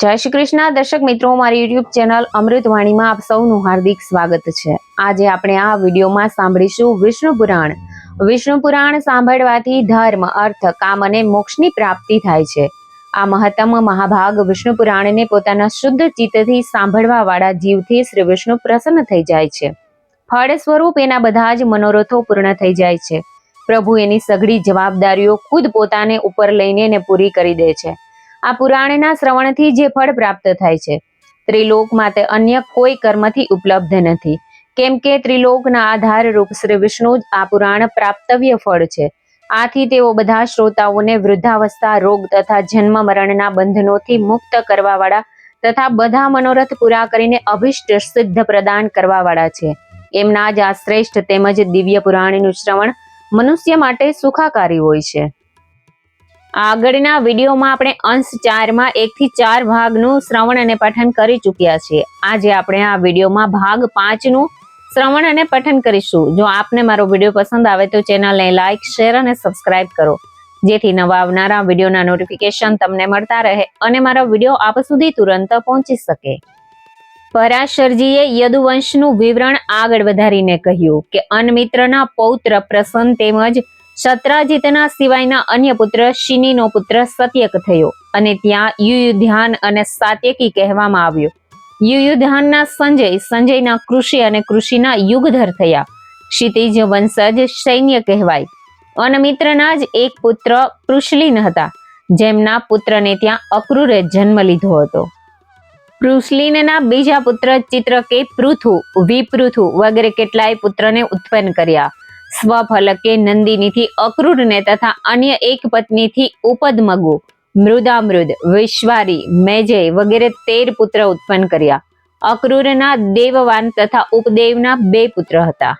જય શ્રી કૃષ્ણ દર્શક મિત્રો, મારી યુટ્યુબ ચેનલ અમૃતવાણીમાં આપ સૌનું હાર્દિક સ્વાગત છે। આજે આપણે આ વિડીયોમાં સાંભળીશું વિષ્ણુ પુરાણ। વિષ્ણુ પુરાણ સાંભળવાથી ધર્મ, અર્થ, કામ અને મોક્ષની પ્રાપ્તિ થાય છે। આ મહત્તમ મહાભાગ વિષ્ણુ પુરાણને પોતાના શુદ્ધ ચિત્તથી સાંભળવા વાળા જીવથી શ્રી વિષ્ણુ પ્રસન્ન થઈ જાય છે। ફળ સ્વરૂપ એના બધા જ મનોરથો પૂર્ણ થઈ જાય છે। પ્રભુ એની સઘળી જવાબદારીઓ ખુદ પોતાને ઉપર લઈને એને પૂરી કરી દે છે। આ પુરાણના શ્રવણથી જે ફળ પ્રાપ્ત થાય છે ત્રિલોકમાં તે અન્ય કોઈ કર્મથી ઉપલબ્ધ નથી, કેમ કે ત્રિલોકના આધાર રૂપ શ્રી વિષ્ણુ જ આ પુરાણ પ્રાપ્તવ્ય ફળ છે। આથી તેઓ બધા શ્રોતાઓને વૃદ્ધાવસ્થા, રોગ તથા જન્મ મરણના બંધનોથી મુક્ત કરવા વાળા તથા બધા મનોરથ પૂરા કરીને અભિષ્ટ સિદ્ધ પ્રદાન કરવા વાળા છે। એમના જ આ શ્રેષ્ઠ તેમજ દિવ્ય પુરાણનું શ્રવણ મનુષ્ય માટે સુખાકારી હોય છે। આગળના વિડીયોમાં આપણે અંશ 4માં 1 થી 4 ભાગનું શ્રવણ અને પઠન કરી ચૂક્યા છીએ। આજે આપણે આ વિડીયોમાં ભાગ 5નું શ્રવણ અને પઠન કરીશું। જો આપને મારો વિડીયો પસંદ આવે તો ચેનલને લાઇક, શેર અને સબસ્ક્રાઇબ કરો, જેથી નવા આવનારા વિડીયોના નોટિફિકેશન તમને મળતા રહે અને મારો વિડીયો આપ સુધી તુરંત પહોંચી શકે। પરાશરજીએ યદુવંશનું વિવરણ આગળ વધારીને કહ્યું કે અન્મિત્રના પૌત્ર પ્રસન્ન તેમજ શત્રાજીતના સિવાયના અન્ય પુત્ર શિનીનો પુત્ર સત્યક થયો અને ત્યાં યુયુધાન અને સાત્યકી કહેવામાં આવ્યો। યુયુધાનના સંજય, સંજયના કૃષિ અને કૃષિના યુગધર થયા। ક્ષિતિજ વંશજ સૈન્ય કહેવાય। અન્મિત્રના જ એક પુત્ર પૃશલીન હતા, જેમના પુત્રને ત્યાં અક્રૂરે જન્મ લીધો હતો। પૃશલીનના બીજા પુત્ર ચિત્રકે પૃથુ, વિપૃથુ વગેરે કેટલાય પુત્રને ઉત્પન્ન કર્યા। સ્વફલકે નંદિનીથી અક્રૂરને તથા અન્ય એક પત્નીથી ઉપદમગુ, મૃદામૃદ, વિશ્વારી, મેજય વગેરે 13 પુત્ર ઉત્પન્ન કર્યા। અક્રૂરના દેવવાન તથા ઉપદેવના 2 પુત્ર હતા।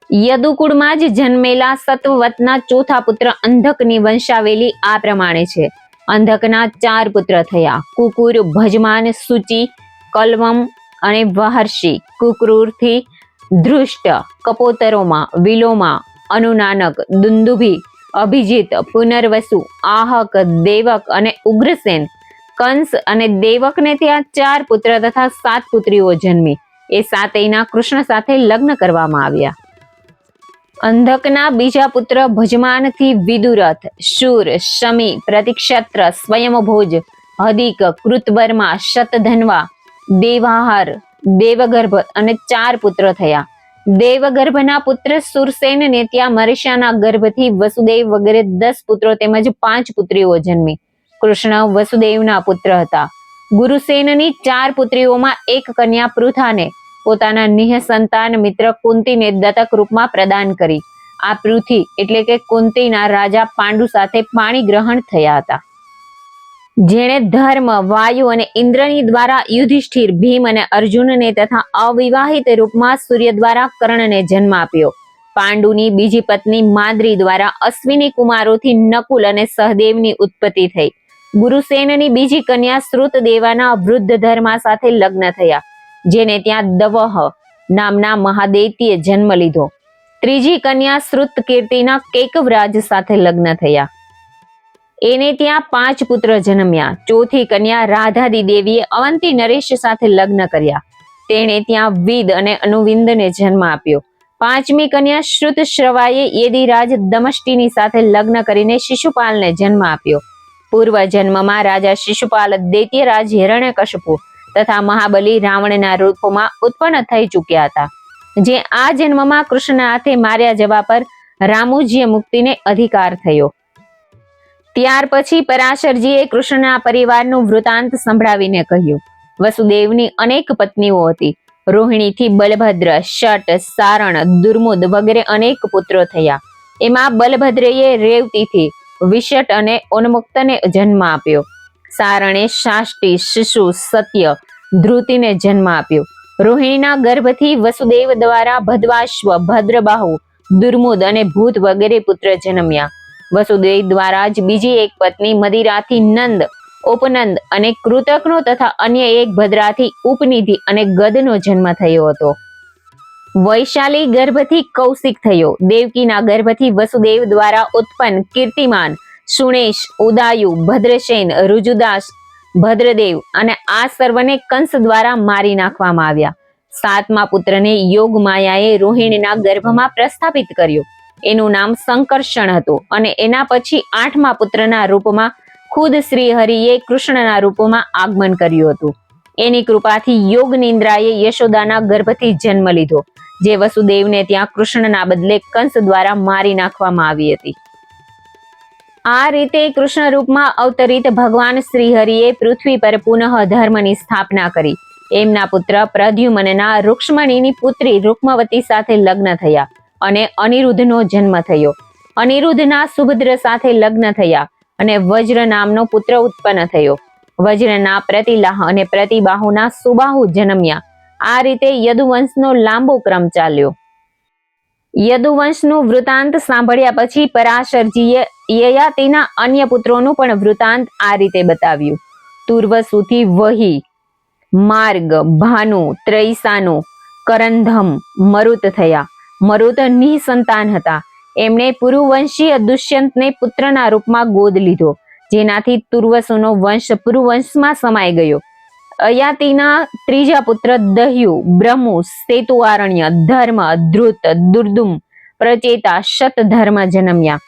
યદુકુળમાં જ જન્મેલા સત્વવતના ચોથા પુત્ર અંધકની વંશાવેલી આ પ્રમાણે છે। અંધકના 4 પુત્ર થયા, કુકુર, ભજમાન, સુચિ, કલ્વમ અને વહર્ષિ। કુકુરથી ધૃષ્ટ, કપોતરોમાં, વિલોમા, અનુનાનક, દુંદુભી, અભિજીત, પુનર્વસુ, આહક, દેવક અને ઉગ્રસેન। કંસ અને દેવકને ત્યાં 4 પુત્ર તથા 7 પુત્રીઓ જન્મી। એ સાતેયના કૃષ્ણ સાથે લગ્ન કરવામાં આવ્યા। અંધકના બીજા પુત્ર ભજમાનથી વિદુરથ, શૂર, શમી, પ્રતિક્ષત્ર, સ્વયંભોજ, હદિક, કૃતવર્મા, શતધન્વા, દેવાહાર, દેવગર્ભ અને 4 પુત્ર થયા। દેવગર્ભના પુત્ર સુરસેનને ત્યાં મરીષાના ગર્ભથી વસુદેવ વગેરે 10 પુત્રો તેમજ 5 પુત્રીઓ જન્મી। કૃષ્ણ વસુદેવના પુત્ર હતા। ગુરુસેનની 4 પુત્રીઓમાં એક કન્યા પૃથાને પોતાના નિઃસંતાન મિત્ર કુંતીને દત્તક રૂપમાં પ્રદાન કરી। આ પૃથ્વી એટલે કે કુંતીના રાજા પાંડુ સાથે પાણી ગ્રહણ થયા હતા, જેણે ધર્મ, વાયુ અને ઇન્દ્રની દ્વારા યુધિષ્ઠિર, ભીમ અને અર્જુનને તથા અવિવાહિત રૂપમાં સૂર્ય દ્વારા કર્ણને જન્મ આપ્યો। પાંડુની બીજી પત્ની માદ્રી દ્વારા અશ્વિની કુમારોથી નકુલ અને સહદેવની ઉત્પત્તિ થઈ। ગુરુસેનની બીજી કન્યા શ્રુતદેવાના વૃદ્ધ ધર્મા સાથે લગ્ન થયા, જેને ત્યાં દવહ નામના મહાદૈત્યે જન્મ લીધો। ત્રીજી કન્યા શ્રુતકીર્તિના કેકવરાજ સાથે લગ્ન થયા, એને ત્યાં 5 પુત્ર જન્મ્યા। ચોથી કન્યા રાધાદી દેવીએ અવંતી નરેશ સાથે લગ્ન કર્યા, તેણે ત્યાં વિદ અને અનુવિંદને જન્મ આપ્યો। પાંચમી કન્યા શ્રુતશ્રવાએ યદિરાજ દમષ્ટિની સાથે લગ્ન કરીને શિશુપાલને જન્મ આપ્યો। પૂર્વ જન્મમાં રાજા શિશુપાલ દૈત્યરાજ હિરણ્યકશિપુ તથા મહાબલી રાવણના રૂપમાં ઉત્પન્ન થઈ ચૂક્યા હતા, જે આ જન્મમાં કૃષ્ણના હાથે માર્યા જવા પર રામુજ્ય મુક્તિને અધિકાર થયો। ત્યાર પછી પરાશરજીએ કૃષ્ણના પરિવારનું વૃતાંત સંભળાવીને કહ્યું, વસુદેવની અનેક પત્નીઓ હતી। રોહિણીથી બલભદ્ર, શટ, સારણ, દુર્મુદ વગેરે અનેક પુત્રો થયા। એમાં બલભદ્રએ રેવતીથી વિશટ અને ઉન્મુક્તને જન્મ આપ્યો। સારણે શાષ્ટી, શિશુ, સત્ય, ધ્રુતિને જન્મ આપ્યો। રોહિણીના ગર્ભથી વસુદેવ દ્વારા ભદ્વાશ્વ, ભદ્રબાહુ, દુર્મુદ અને ભૂત વગેરે પુત્ર જન્મ્યા। વસુદેવ દ્વારા જ બીજી એક પત્ની મદિરાથી નંદ, ઉપનંદ અને કૃતકનો તથા અન્ય એક ભદ્રાથી ઉપનિધિ અને ગદનો જન્મ થયો હતો। વૈશાલી ગર્ભથી કૌશિક થયો। દેવકીના ગર્ભથી વસુદેવ દ્વારા ઉત્પન્ન કીર્તિમાન, સુણેશ, ઉદાયુ, ભદ્રસેન, રુજુદાસ, ભદ્રદેવ અને આ સર્વને કંસ દ્વારા મારી નાખવામાં આવ્યા. 7મા પુત્રને યોગ માયાએ રોહિણીના ગર્ભમાં પ્રસ્થાપિત કર્યો. એનું નામ સંકર્ષણ હતું અને એના પછી 8મા પુત્રના રૂપમાં ખુદ શ્રી હરિએ કૃષ્ણના રૂપમાં આગમન કર્યું હતું. એની કૃપાથી યોગ નિંદ્રાએ યશોદાના ગર્ભથી જન્મ લીધો, જે વસુદેવને ત્યાં કૃષ્ણના બદલે કંસ દ્વારા મારી નાખવામાં આવી હતી. આ રીતે કૃષ્ણ રૂપમાં અવતરિત ભગવાન શ્રી હરિએ પૃથ્વી પર પુનઃ ધર્મની સ્થાપના કરી. એમના પુત્ર પ્રદ્યુમ્નના રૂક્ષ્મણીની પુત્રી રૂક્મવતી સાથે લગ્ન થયા અને અનિરુદ્ધનો જન્મ થયો. અનિરુદ્ધના સુભદ્ર સાથે લગ્ન થયા અને વજ્ર નામનો પુત્ર ઉત્પન્ન થયો. વજ્રના પ્રતિલાહ અને પ્રતિબાહુના સુબાહુ જન્મ્યા. આ રીતે યદુવંશનો લાંબો ક્રમ ચાલ્યો. યદુવંશનું વૃતાંત સાંભળ્યા પછી પરાશરજીએ યયાતિના અન્ય પુત્રોનું પણ વૃતાંત આ રીતે બતાવ્યું. તુર્વસુથી વહી, માર્ગ, ભાનુ, ત્રૈસાનુ, કરંધમ, મરુત થયા. મરુત નિસંતાન હતા. એમણે પુરુવંશીય દુષ્યંતને પુત્રના રૂપમાં ગોદ લીધો, જેનાથી તુર્વસુનો વંશ પુરુવંશમાં સમાઈ ગયો. અયાતિના 3જા પુત્ર દહ્યુ, બ્રહ્મુ, સેતુઆરણ્ય, ધર્મ, ધ્રુત, દુર્દુમ, પ્રચેતા, શતધર્મ જન્મ્યા.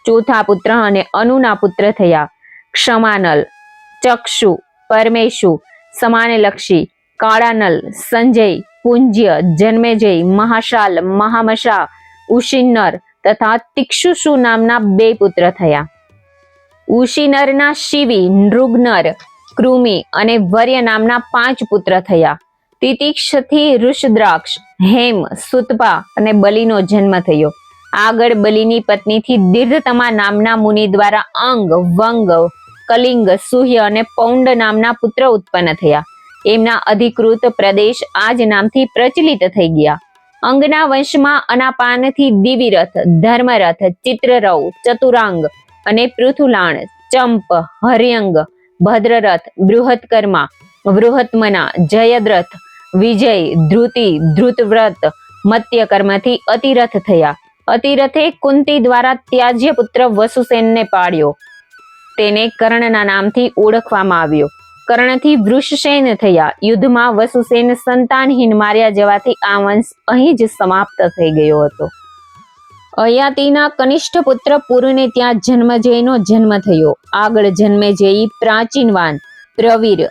4થા પુત્ર અને અનુના પુત્ર થયા ક્ષમાનલ, ચક્ષુ, પરમેશુ, સમાનલક્ષી, કાળાનલ, સંજય, પુંજ્ય, જન્મેજય, મહાશાલ, મહામશા, ઉશિન્નર તથા તિક્ષુષુ નામના 2 પુત્ર થયા. ઉશિનરના શિવી, નૃગ્નર, કૃમિ અને વર્ય નામના 5 પુત્ર થયા. તિતિક્ષથી ઋષદ્રાક્ષ, હેમ, સુતપા અને બલિનો જન્મ થયો. આગળ બલિની પત્નીથી દીર્ઘતમા નામના મુનિ દ્વારા અંગ, વંગ, કલિંગ, સુહ્ય અને પૌંડ નામના પુત્ર ઉત્પન્ન થયા. એમના અધિકૃત પ્રદેશ આ જ નામથી પ્રચલિત થઈ ગયા. અંગના વંશમાં અનાપાનથી દિવિરથ, ધર્મરથ, ચિત્રરવ, ચતુરાંગ અને પૃથુલાણ, ચંપ, હર્યંગ, ભદ્રરથ, બૃહત્કર્મા, વૃહત્મના, જયદ્રથ, વિજય, ધ્રુતિ, ધ્રુતવ્રત, મત્યકર્મથી અતિરથ થયા. અતિરથે કુંતી દ્વારા ત્યાજ્ય પુત્ર વસુસેનને પાડ્યો. તેને કર્ણના નામથી ઓળખવામાં આવ્યો. કર્ણથી વૃષસેન થયા. યુદ્ધમાં વસુસેન સંતાનહીન માર્યા જવાથી આ વંશ અહીં જ સમાપ્ત થઈ ગયો હતો. અયાતિના કનિષ્ઠ પુત્ર પુરુને ત્યાં જન્મજયનો જન્મ થયો. આગળ જન્મેજયી પ્રાચીનવાન, પ્રવીર,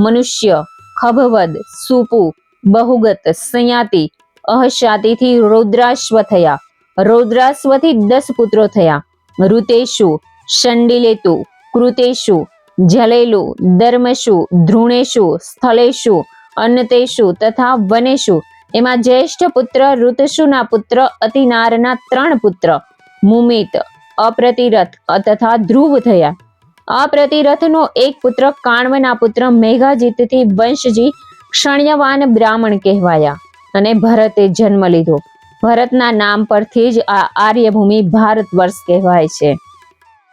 મનુષ્ય, ખભવદ, સુપુ, બહુગત, સંયાતિ, અહશાતિથી રૌદ્રાશ્વ થયા. રૌદ્રાશ્વથી 10 પુત્રો થયા. ઋતેશુ, શંડિલેતુ, કૃતેશુ, જલેલુ, ધર્મશુ, ધ્રુણેશુ, સ્થલેશુ, અન્નતેશુ તથા વનેશુ. એમાં જ્યેષ્ઠ પુત્ર ઋતશુના પુત્ર અતિનારના 3 પુત્ર મુમિત, અપ્રતિરથ તથા ધ્રુવ થયા. અપ્રતિરથનો એક પુત્ર કાણવના પુત્ર મેઘાજીતથી વંશજી ક્ષણ્યવાન બ્રાહ્મણ કહેવાયા અને ભરતે જન્મ લીધો. ભરતના નામ પરથી જ આ આર્યભૂમિ ભારત વર્ષ કહેવાય છે.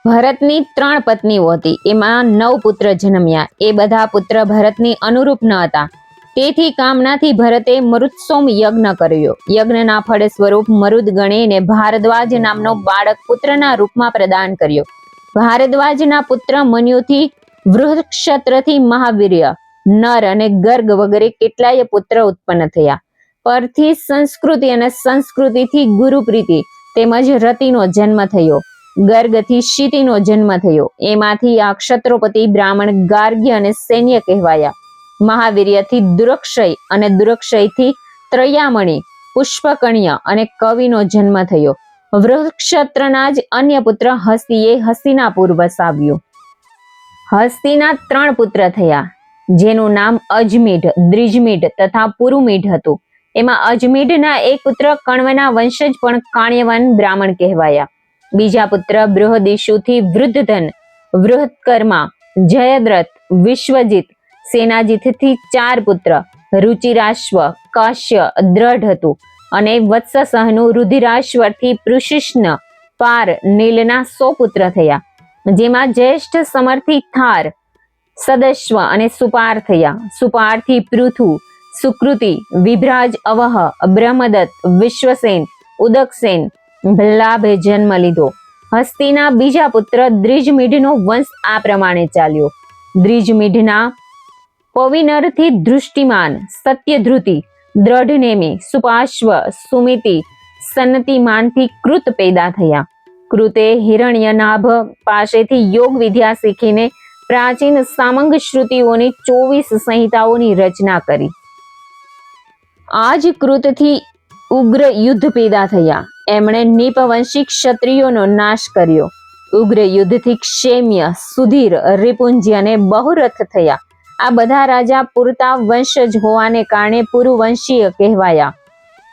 ભરતની 3 પત્નીઓ હતી. એમાં 9 પુત્ર જન્મ્યા. એ બધા પુત્ર ભરતની અનુરૂપ ન હતા. તેથી કામનાથી ભરતે મરુત્સોમ યજ્ઞ કર્યો. યજ્ઞના ફળ સ્વરૂપ મરુદ ગણેને ભારદ્વાજ નામનો બાળક પુત્રના રૂપમાં પ્રદાન કર્યો. ભારદ્વાજના પુત્ર મન્યુથી વૃહક્ષત્રથી મહાવીર્ય, નર અને ગર્ગ વગેરે કેટલાય પુત્ર ઉત્પન્ન થયા. પરથી સંસ્કૃતિ અને સંસ્કૃતિથી ગુરુપ્રીતિ તેમજ રતિનો જન્મ થયો. ગર્ગથી શીતિનો જન્મ થયો. એમાંથી આ ક્ષત્રોપતિ બ્રાહ્મણ ગાર્ગ્ય અને સૈન્ય કહેવાયા. મહાવીર્યથી દુરક્ષય અને દુરક્ષયથી ત્રયામણી, પુષ્પકણ્ય અને કવિનો જન્મ થયો. વૃક્ષત્રના જ અન્ય પુત્ર હસ્તીએ હસ્તિનાપુર વસાવ્યું. હસ્તીના 3 પુત્ર થયા, જેનું નામ અજમીઢ, દ્રિજમીઢ તથા પુરુમીઢ હતું. એમાં અજમીઢના એક પુત્ર કણવના વંશજ પણ કાણ્યવાન બ્રાહ્મણ કહેવાયા. બીજા પુત્ર બૃહદિશુથી વૃદ્ધધન, વૃહત્કર્મા, જયદ્રથ, વિશ્વજીત, સેનાજીતથી 4 પુત્ર રુચિરાશ્વ, કાશ્ય, દ્રઢ હતું. અને વત્સસહનું રુધિરાશ્વરથી પૃશિષ્ણ, પાર, નીલના 100 પુત્ર થયા. જેમાં જ્યેષ્ઠ સમરથી થાર, સદસ્વ અને સુપાર થયા. સુપારથી પૃથુ, સુકૃતિ, વિભ્રાજ, અવહ, બ્રહ્મદત્ત, વિશ્વસેન, ઉદકસેન, ભલ્લાભે જન્મ લીધો. હસ્તીના બીજા પુત્ર દ્રિજમીઢનો વંશ આ પ્રમાણે ચાલ્યો. દ્વિજમીઢના પવિનરથી દૃષ્ટિમાન, સત્યધ્રુતિ, દ્રઢનેમી, સુપાશ્વ, સુમિતિ, સન્નતિમાનથી કૃત પેદા થયા. કૃતે હિરણ્યનાભ પાસેથી યોગ વિદ્યા શીખીને પ્રાચીન સામંગ શ્રુતિઓની 24 સંહિતાઓની રચના કરી. આ જ કૃતથી ઉગ્ર યુદ્ધ પેદા થયા. એમણે નીપવંશી ક્ષત્રિયોનો નાશ કર્યો. ઉગ્ર યુદ્ધથી ક્ષેમ્ય, સુધીર, રિપુંજ્ય અને બહુરથ થયા. આ બધા રાજા પૂરતા વંશજ હોવાને કારણે પુરુવંશીય કહેવાયા.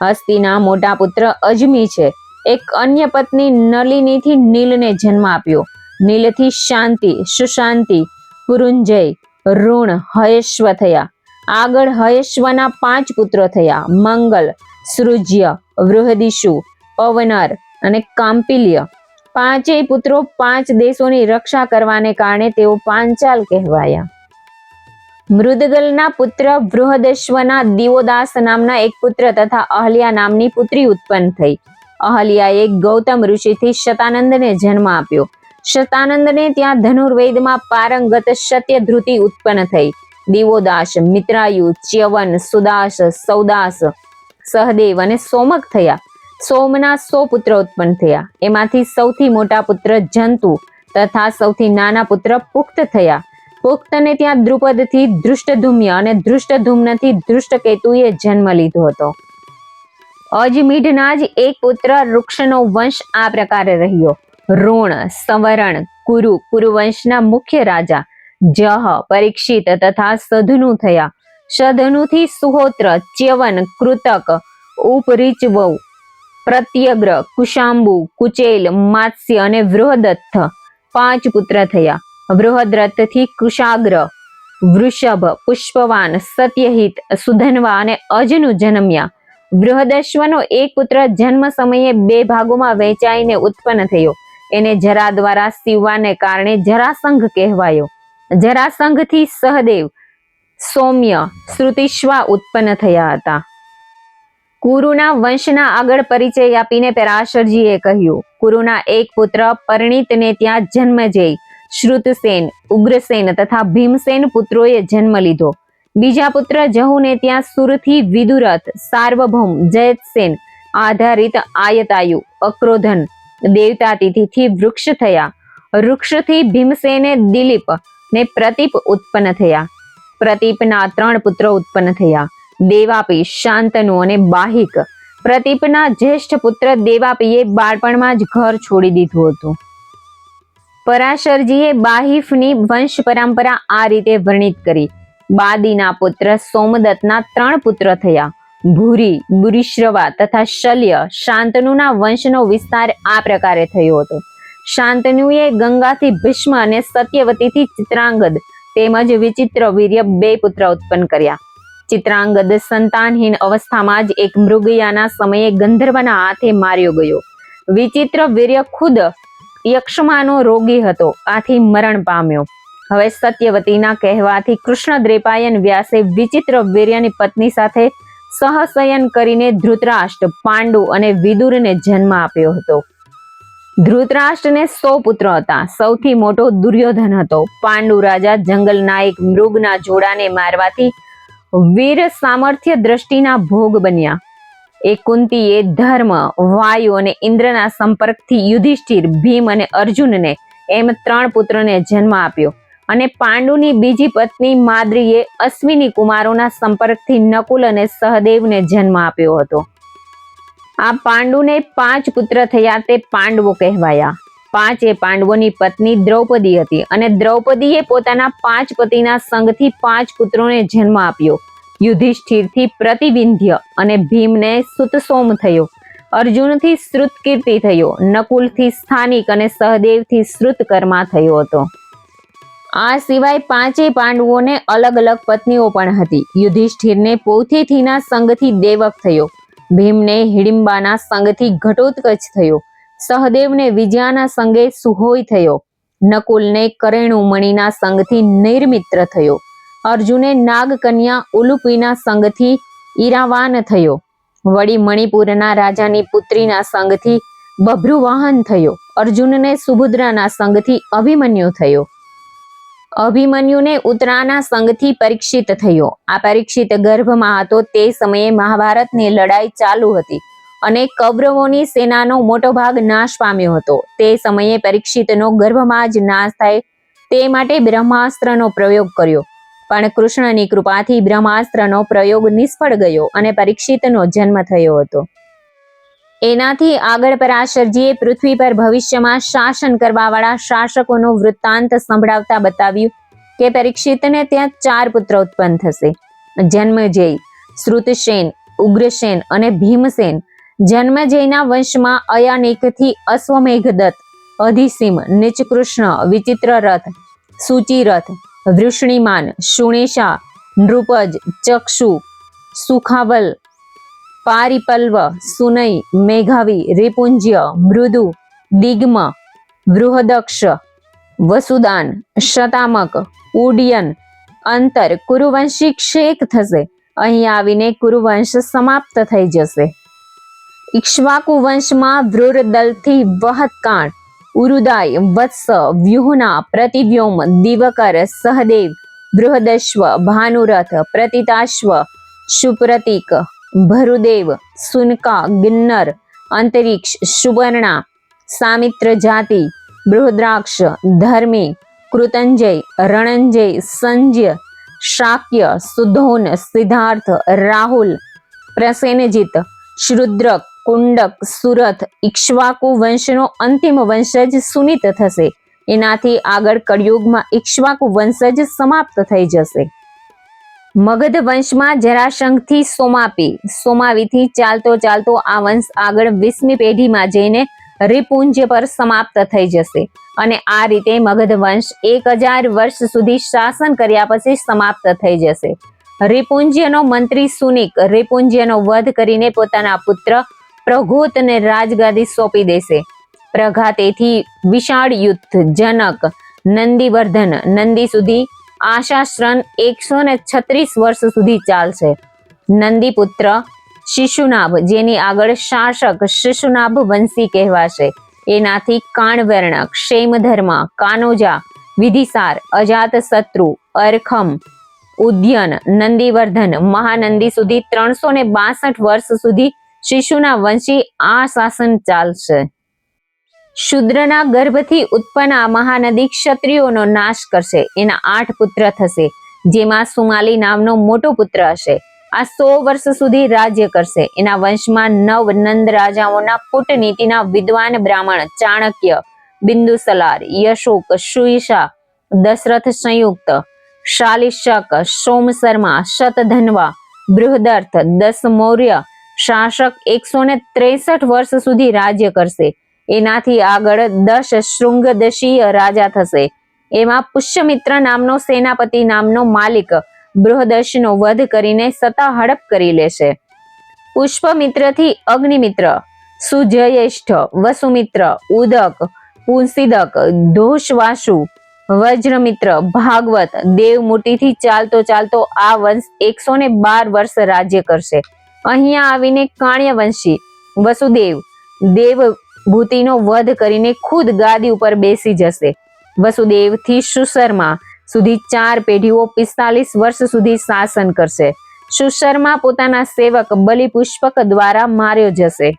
હસ્તીના મોટા પુત્ર અજમી છે. એક અન્ય પત્ની નલિનીથી નીલને જન્મ આપ્યો. નીલથી શાંતિ, સુશાંતિ, પુરુંજય, ઋણ, હયેશ્વ થયા. આગળ હયેશ્વના 5 પુત્રો થયા: મંગલ, સૃજ્ય, વૃહદિષુ, પવનર અને કાંપિલ્ય. 5 પુત્રો 5 દેશોની રક્ષા કરવાને કારણે તેઓ પાંચાલ કહેવાયા. મૃદગલના પુત્ર બૃહદશ્વના દિવોદાસ નામના એક પુત્ર તથા અહલ્યા નામની પુત્રી ઉત્પન્ન થઈ. અહલ્યાએ ગૌતમ ઋષિથી શતાનંદને જન્મ આપ્યો. શતાનંદને ત્યાં ધનુર્વેદમાં પારંગત સત્યધ્રુતિ ઉત્પન્ન થઈ. દિવોદાસ, મિત્રાયુ, ચ્યવન, સુદાસ, સૌદાસ, સહદેવ અને સોમક થયા. સોમના 100 પુત્ર ઉત્પન્ન થયા. એમાંથી સૌથી મોટા પુત્ર જંતુ તથા સૌથી નાના પુત્ર પુખ્ત થયા. પુખ્તને ત્યાં દ્રુપદથી ધૃષ્ટધુમ્ય અને ધૃષ્ટધુમ્નથી ધૃષ્ટકેતુએ જન્મ લીધો હતો. અજમીઢના જ એક પુત્ર વૃક્ષનો વંશ આ પ્રકારે રહ્યો: રોણ, સંવરણ, કુરુ, કુરુવંશના મુખ્ય રાજા જહ, પરીક્ષિત તથા સધનુ થયા. સધનુથી સુહોત્ર, ચ્યવન, કૃતક, ઉપરીચવૌ, પ્રત્યગ્ર, કુશાંબુ, કુચેલ, માત્સ્ય અને વૃહદત્થ 5 પુત્ર થયા. બૃહદ્રથથી કુશાગ્ર, વૃષભ, પુષ્પવાન, સત્યહિત, સુધન્વા અને અજનુ જન્મ્યા. બૃહદશ્વનો એક પુત્ર જન્મ સમયે 2 ભાગોમાં વહેંચાઈને ઉત્પન્ન થયો. એને જરા દ્વારા સીવવાને કારણે જરાસંઘ કહેવાયો. જરાસંઘથી સહદેવ, સૌમ્ય, શ્રુતિશ્વા ઉત્પન્ન થયા હતા. કુરુના વંશના આગળ પરિચય આપીને પરાશરજીએ કહ્યું: કુરુના એક પુત્ર પરણિતને ત્યાં જન્મ જઈ શ્રુતસેન, ઉગ્રસેન તથા ભીમસેન પુત્રોએ જન્મ લીધો. બીજા પુત્ર જહુને ત્યાં સુરથી વિદુરથ, સાર્વભૌમ, જયતસેન આધારિત આયતાયુ, અક્રોધન, દેવતાતિથિથી વૃક્ષ થયા. વૃક્ષથી ભીમસેને દિલીપ ને પ્રતીપ ઉત્પન્ન થયા. પ્રતીપના 3 પુત્રો ઉત્પન્ન થયા: દેવાપી, શાંતનુ અને બાહિક. પ્રતીપના જ્યેષ્ઠ પુત્ર દેવાપીએ બાળપણમાં જ ઘર છોડી દીધું હતું. પરાશરજીએ બાહિફની વંશ પરંપરા આ રીતે વર્ણિત કરી: બાદીના પુત્ર સોમદત્તના 3 પુત્ર થયા: ભૂરી, બુરીશ્રવા તથા શલ્ય. શાંતનુના વંશનો વિસ્તાર આ પ્રકારે થયો હતો: શાંતનુએ ગંગાથી ભીષ્મ અને સત્યવતીથી ચિત્રાંગદ તેમજ વિચિત્ર વીર્ય 2 પુત્ર ઉત્પન્ન કર્યા. ચિત્રાંગદ સંતાનહીન અવસ્થામાં જ એક મૃગયાના સમયે ગંધર્વના હાથે માર્યો ગયો. વિચિત્ર વીર્ય ખુદ યક્ષમાનો રોગી હતો, આથી મરણ પામ્યો. હવે સત્યવતીના કહેવાથી કૃષ્ણદ્વૈપાયન વ્યાસે વિચિત્ર વીર્યની પત્ની સાથે સહશયન કરીને ધૃતરાષ્ટ્ર, પાંડુ અને વિદુરને જન્મ આપ્યો હતો. ધૃતરાષ્ટ્રને 100 પુત્રો હતા. સૌથી મોટો દુર્યોધન હતો. પાંડુ રાજા જંગલના એક મૃગના જોડાને મારવાથી વીર સામર્થ્ય દ્રષ્ટિના ભોગ બન્યા. એ કુંતીએ ધર્મ, વાયુ અને ઇન્દ્રના સંપર્કથી યુધિષ્ઠિર, ભીમ અને અર્જુનને એમ 3 પુત્રોને જન્મ આપ્યો. અને પાંડુની બીજી પત્ની માદ્રીએ અશ્વિની કુમારોના સંપર્કથી નકુલ અને સહદેવને જન્મ આપ્યો હતો. આ પાંડુને 5 પુત્ર થયા તે પાંડવો કહેવાયા. 5 પાંડવોની પત્ની દ્રૌપદી હતી અને દ્રૌપદીએ પોતાના 5 પતિના સંગથી 5 પુત્રોને જન્મ આપ્યો. યુધિષ્ઠિરથી પ્રતિવિંધ્ય અને ભીમને સુતસોમ થયો. અર્જુનથી શ્રુતકીર્તિ થયો. નકુલથી સ્થાનિક અને સહદેવથી શ્રુતકર્મા થયો હતો. આ સિવાય 5 પાંડવોને અલગ અલગ પત્નીઓ પણ હતી. યુધિષ્ઠિરને પૌથેથીના સંગથી દેવક થયો. ભીમને હિડિંબાના સંગથી ઘટોત્કચ થયો. સહદેવને વિજયાના સંગે સુહોય થયો. નકુલને કરેણુમણીના સંગથી નૈર્મિત્ર થયો. અર્જુને નાગકન્યા ઉલુપીના સંગથી ઈરાવાન થયો. વળી મણિપુરના રાજાની પુત્રીના સંગથી બભ્રુવાહન થયો. અર્જુનને સુભદ્રાના સંગથી અભિમન્યુ થયો. અભિમન્યુને ઉત્તરાના સંગથી પરીક્ષિત થયો. આ પરીક્ષિત ગર્ભમાં હતો તે સમયે મહાભારતની લડાઈ ચાલુ હતી અને કૌરવોની સેનાનો મોટો ભાગ નાશ પામ્યો હતો. તે સમયે પરીક્ષિતનો ગર્ભમાં જ નાશ થાય તે માટે બ્રહ્માસ્ત્રનો પ્રયોગ કર્યો, પણ કૃષ્ણની કૃપાથી બ્રહ્માસ્ત્રનો પ્રયોગ નિષ્ફળ ગયો અને પરીક્ષિતનો જન્મ થયો હતો. એનાથી આગળ પરાશરજીએ પૃથ્વી પર ભવિષ્યમાં શાસન કરવાવાળા શાસકોનો વૃત્તાંત સંભળાવતા બતાવ્યું કે પરીક્ષિતને ત્યાં 4 પુત્ર ઉત્પન્ન થશે: જન્મજય, શ્રુતસેન, ઉગ્રસેન અને ભીમસેન. જન્મજયના વંશમાં અયાનિકથી અશ્વમેઘદત્ત, અધિસીમ, નીચકૃષ્ણ, વિચિત્રરથ, સુચિરથ, વૃષ્ણિમાન, શુણેશા, નૃપજ, ચક્ષુ, સુખાવલ, પારિપલ્વ, સુનય, મેઘાવી, રિપુંજ્ય, મૃદુ, દિગ્મ, બૃહદક્ષ, વસુદાન, શતામક, ઉડ્યન, અંતર કુરુવંશી ક્ષેક થશે. અહીં આવીને કુરુવંશ સમાપ્ત થઈ જશે. ઇક્ષ્વાકુ વંશમાં વૃરદલથી વહત્કાણ, ઉરુદાય, વત્સ, વ્યુહના, પ્રતિવ્યોમ, દિવકર, સહદેવ, બૃહદશ્વ, ભાનુરથ, પ્રતિતાશ્વ, સુપ્રતીક, ભરુદેવ, સુનકા, ગિન્નર, અંતરિક્ષ, સુવર્ણા, સામિત્ર જાતિ, બૃહદ્રાક્ષ, ધર્મી, કૃતંજય, રણંજય, સંજય, શાક્ય, સુધોન, સિદ્ધાર્થ, રાહુલ, પ્રસેનજીત, શુદ્રક, કુંડક, સુરથ. ઇક્ષ્વાકુ વંશનો અંતિમ વંશજ સુનિત થશે. એનાથી આગળ કળિયુગમાં ઇક્ષ્વાકુ વંશજ સમાપ્ત થઈ જશે. મગધ વંશમાં જરાશંખથી સોમાપી, સોમાવીથી ચાલતો ચાલતો આ વંશ આગળ 20મી પેઢીમાં જઈને રિપુંજ્ય પર સમાપ્ત થઈ જશે અને આ રીતે મગધ વંશ 1000 વર્ષ સુધી શાસન કર્યા પછી સમાપ્ત થઈ જશે. રિપુંજ્યનો મંત્રી સુનિક રિપુંજ્યનો વધ કરીને પોતાના પુત્ર પ્રઘોતને રાજગાદી સોંપી દેશે. પ્રઘાતેથી વિશાળ યુદ્ધ જનક, નંદીવર્ધન, નંદી સુધી આશાશ્રન 136 વર્ષ સુધી ચાલશે. નંદીપુત્ર શિશુનાભ, જેની આગળ શાસક શિશુનાભ વંશી કહેવાશે. એનાથી કાણવર્ણ, ક્ષેમધર્મ, કાનોજા, વિધિસાર, અજાતશત્રુ, અરખમ, ઉદ્યન, નંદીવર્ધન, મહાનંદી સુધી 362 વર્ષ સુધી શિશુના વંશી આ શાસન ચાલશે. શુદ્રના ગર્ભથી ઉત્પન્ન આ મહાનદી ક્ષત્રિયોનો નાશ કરશે. એના 8 પુત્ર થશે, જેમાં સુમાલી નામનો મોટો પુત્ર હશે. આ 100 વર્ષ સુધી રાજ્ય કરશે. એના વંશમાં 9 નંદ રાજાઓના કૂટનીતિના વિદ્વાન બ્રાહ્મણ ચાણક્ય, બિંદુસલાર, યશોક, સુઈશા, દશરથ સંયુક્ત, શાલિશક, સોમશર્મા, શતધન્વા, બૃહદર્થ, 10 મૌર્ય શાસક 163 વર્ષ સુધી રાજ્ય કરશે. એનાથી આગળ 10 શૃંગદશીય રાજા થશે. એમાં પુષ્યમિત્ર નામનો સેનાપતિ નામનો માલિક બૃહદર્શનો વધ કરીને સત્તા હડપ કરી લેશે. પુષ્પમિત્રથી અગ્નિમિત્ર, સુજયેષ્ઠ, વસુમિત્ર, ઉદક, પુંસિદક, ધોષવાસુ, વજ્રમિત્ર, ભાગવત, દેવમૂર્તિથી ચાલતો ચાલતો આ વંશ 112 વર્ષ રાજ્ય કરશે. અહીંયા આવીને કાણ્યવંશી વસુદેવ દેવભૂતિનો વધ કરીને ખુદ ગાદી ઉપર બેસી જશે. વસુદેવથી સુશર્મા સુધી 4 પેઢીઓ 45 વર્ષ સુધી શાસન કરશે. સુશર્મા પોતાના સેવક બલિપુષ્પક દ્વારા માર્યો જશે.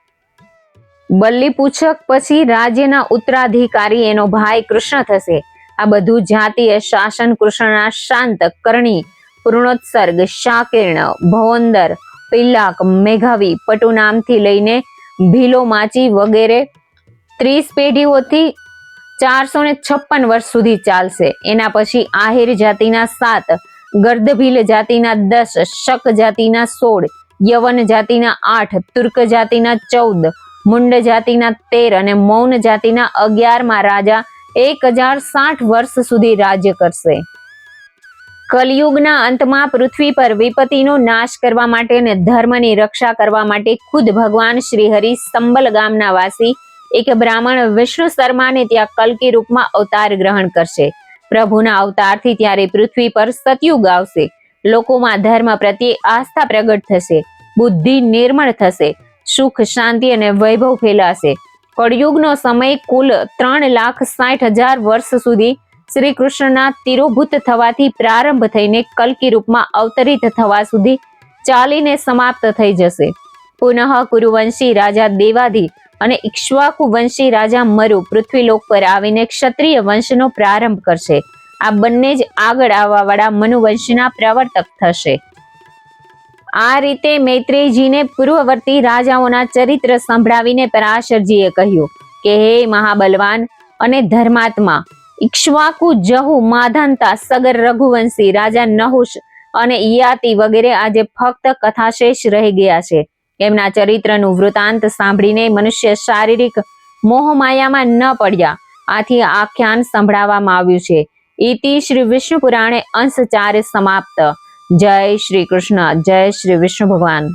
બલિપુષ્પક પછી રાજ્યના ઉત્તરાધિકારી એનો ભાઈ કૃષ્ણ થશે. આ બધું જાતીય શાસન કૃષ્ણના શાંત, કરણી, પૂર્ણોત્સર્ગ, શાકીર્ણ, ભવોંદર, પિલ્લાક, મેઘાવી, પટુ નામથી લઈને ભીલોમાચી વગેરે 30 પેઢીઓથી 456 વર્ષ સુધી ચાલશે. એના પછી આહિર જાતિના 7, ગર્દભીલ જાતિના 10, શક જાતિના 16, યવન જાતિના 8, તુર્ક જાતિના 14, મુંડ જાતિના 13 અને મૌન જાતિના 11માં રાજા 1060 વર્ષ સુધી રાજ્ય કરશે. કલયુગના અંતમાં પૃથ્વી પર વિપત્તિનો નાશ કરવા માટે અને ધર્મની રક્ષા કરવા માટે ખુદ ભગવાન શ્રીહરિ સંબલ ગામના વાસી એક બ્રાહ્મણ વિષ્ણુ શર્માને ત્યાં કલ્કી રૂપમાં અવતાર ગ્રહણ કરશે. પ્રભુના અવતારથી ત્યારે પૃથ્વી પર સતયુગ આવશે. લોકોમાં ધર્મ પ્રત્યે આસ્થા પ્રગટ થશે, બુદ્ધિ નિર્મળ થશે, સુખ, શાંતિ અને વૈભવ ફેલાશે. કળયુગનો સમય કુલ 3,60,000 વર્ષ સુધી શ્રી કૃષ્ણના તિરોભૂત થવાથી પ્રારંભ થઈને કલ્કી રૂપમાં અવતરિત થવા સુધી ચાલીને સમાપ્ત થઈ જશે. પુનઃ કુરુવંશી રાજા દેવાધિ અને ઇક્ષ્વાકુ વંશી રાજા મરુ પૃથ્વીલોક પર આવીને ક્ષત્રિય વંશનો પ્રારંભ કરશે. આ બંને જ આગળ આવવાવાળા મનુવંશના પ્રવર્તક થશે. આ રીતે મૈત્રેયજીને પૂર્વવર્તી રાજાઓના ચરિત્ર સંભળાવીને પરાશરજીએ કહ્યું કે હે મહાબલવાન અને ધર્માત્મા, ઇક્ષ્વાકુ, જહુ, માધાંતા, સગર, રઘુવંશી રાજા નહુષ અને યાતિ વગેરે આજે ફક્ત કથાશેષ રહી ગયા છે. એમના ચરિત્રનું વૃતાંત સાંભળીને મનુષ્ય શારીરિક મોહમાયામાં ન પડ્યા. આથી આખ્યાન સંભળાવવામાં આવ્યું છે. ઇતિ શ્રી વિષ્ણુ પુરાણે અંશ 4 સમાપ્ત. જય શ્રી કૃષ્ણ. જય શ્રી વિષ્ણુ ભગવાન.